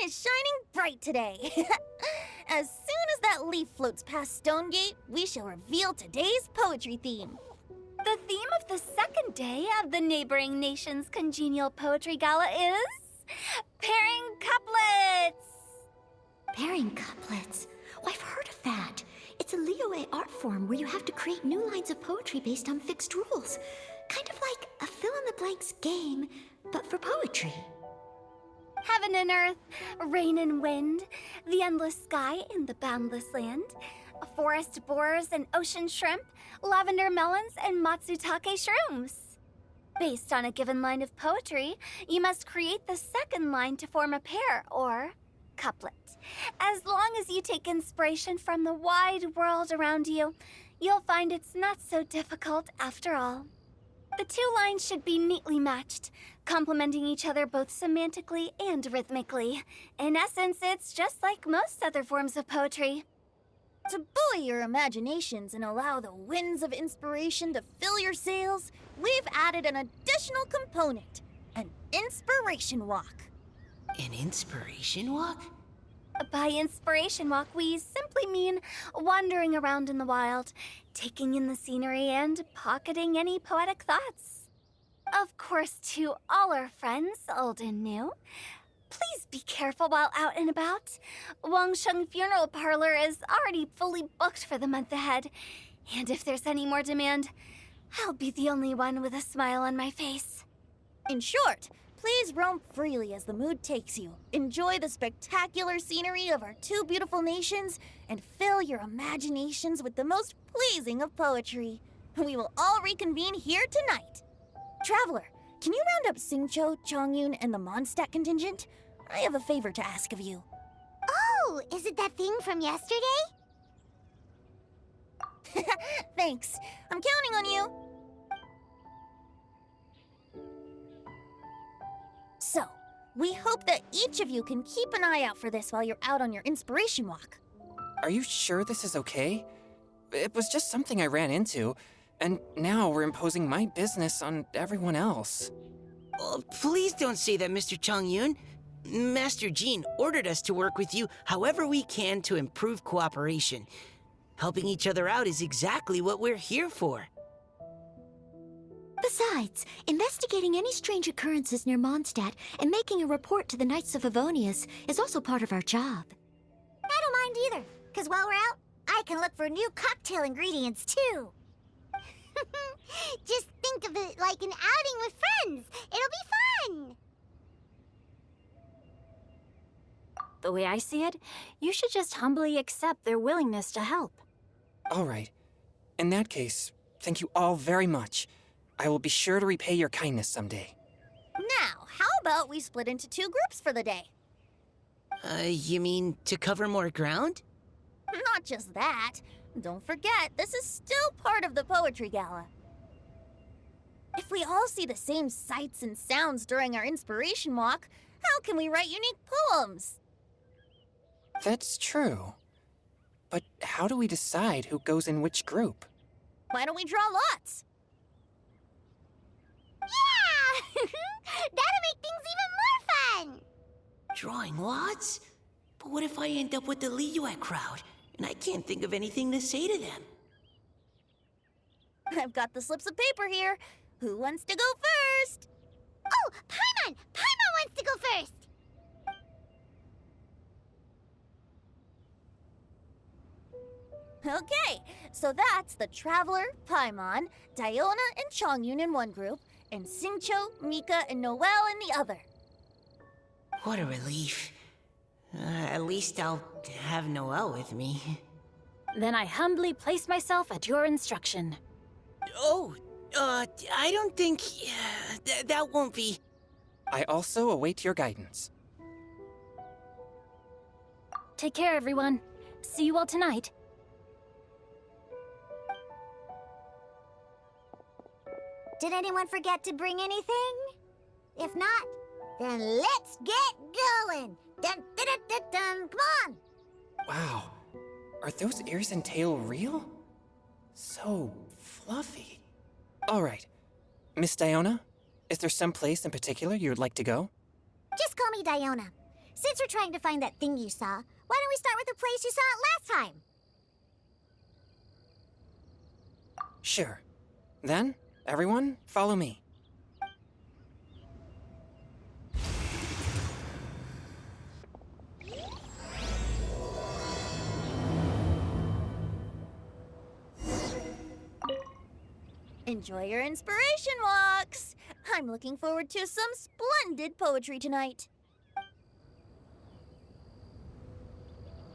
is shining bright today. As soon as that leaf floats past Stonegate, we shall reveal today's poetry theme. The theme of the second day of the neighboring nation's congenial poetry gala is pairing couplets. Pairing couplets? Oh, I've heard of that. It's a Liyue art form where you have to create new lines of poetry based on fixed rules. Kind of like a fill-in-the-blanks game, but for poetry. Heaven and earth, rain and wind, the endless sky and the boundless land, forest borers and ocean shrimp, lavender melons and matsutake shrooms. Based on a given line of poetry, you must create the second line to form a pair, or couplet. As long as you take inspiration from the wide world around you, you'll find it's not so difficult after all. The two lines should be neatly matched, complementing each other both semantically and rhythmically. In essence, it's just like most other forms of poetry. To buoy your imaginations and allow the winds of inspiration to fill your sails, we've added an additional component, an inspiration walk. An inspiration walk? By inspiration walk, we simply mean wandering around in the wild, taking in the scenery and pocketing any poetic thoughts. Of course, to all our friends, old and new, please be careful while out and about. Wangsheng Funeral Parlor is already fully booked for the month ahead, and if there's any more demand, I'll be the only one with a smile on my face. In short, please roam freely as the mood takes you. Enjoy the spectacular scenery of our two beautiful nations and fill your imaginations with the most pleasing of poetry. We will all reconvene here tonight. Traveler, can you round up Xingqiu, Chongyun, and the Mondstadt contingent? I have a favor to ask of you. Oh, is it that thing from yesterday? Thanks. I'm counting on you. So, we hope that each of you can keep an eye out for this while you're out on your inspiration walk. Are you sure this is okay? It was just something I ran into, and now we're imposing my business on everyone else. Oh, please don't say that, Mr. Chongyun. Master Jean ordered us to work with you however we can to improve cooperation. Helping each other out is exactly what we're here for. Besides, investigating any strange occurrences near Mondstadt and making a report to the Knights of Avonius is also part of our job. I don't mind either, because while we're out, I can look for new cocktail ingredients too. Just think of it like an outing with friends. It'll be fun. The way I see it, you should just humbly accept their willingness to help. All right. In that case, thank you all very much. I will be sure to repay your kindness someday. Now, how about we split into two groups for the day? You mean to cover more ground? Not just that. Don't forget, this is still part of the Poetry Gala. If we all see the same sights and sounds during our inspiration walk, how can we write unique poems? That's true. But how do we decide who goes in which group? Why don't we draw lots? Yeah! That'll make things even more fun! Drawing lots? But what if I end up with the Liyue crowd, and I can't think of anything to say to them? I've got the slips of paper here. Who wants to go first? Oh, Paimon! Paimon wants to go first! Okay, so that's the Traveler, Paimon, Diona, and Chongyun in one group, and Xingqiu, Mika, and Noelle in the other. What a relief. At least I'll have Noelle with me. Then I humbly place myself at your instruction. Oh, I don't think... that won't be... I also await your guidance. Take care, everyone. See you all tonight. Did anyone forget to bring anything? If not, then let's get going! Dun, dun, dun, dun, dun. Come on! Wow. Are those ears and tail real? So fluffy. All right. Miss Diona, is there some place in particular you would like to go? Just call me Diona. Since we're trying to find that thing you saw, why don't we start with the place you saw it last time? Sure. Then, everyone, follow me. Enjoy your inspiration walks! I'm looking forward to some splendid poetry tonight.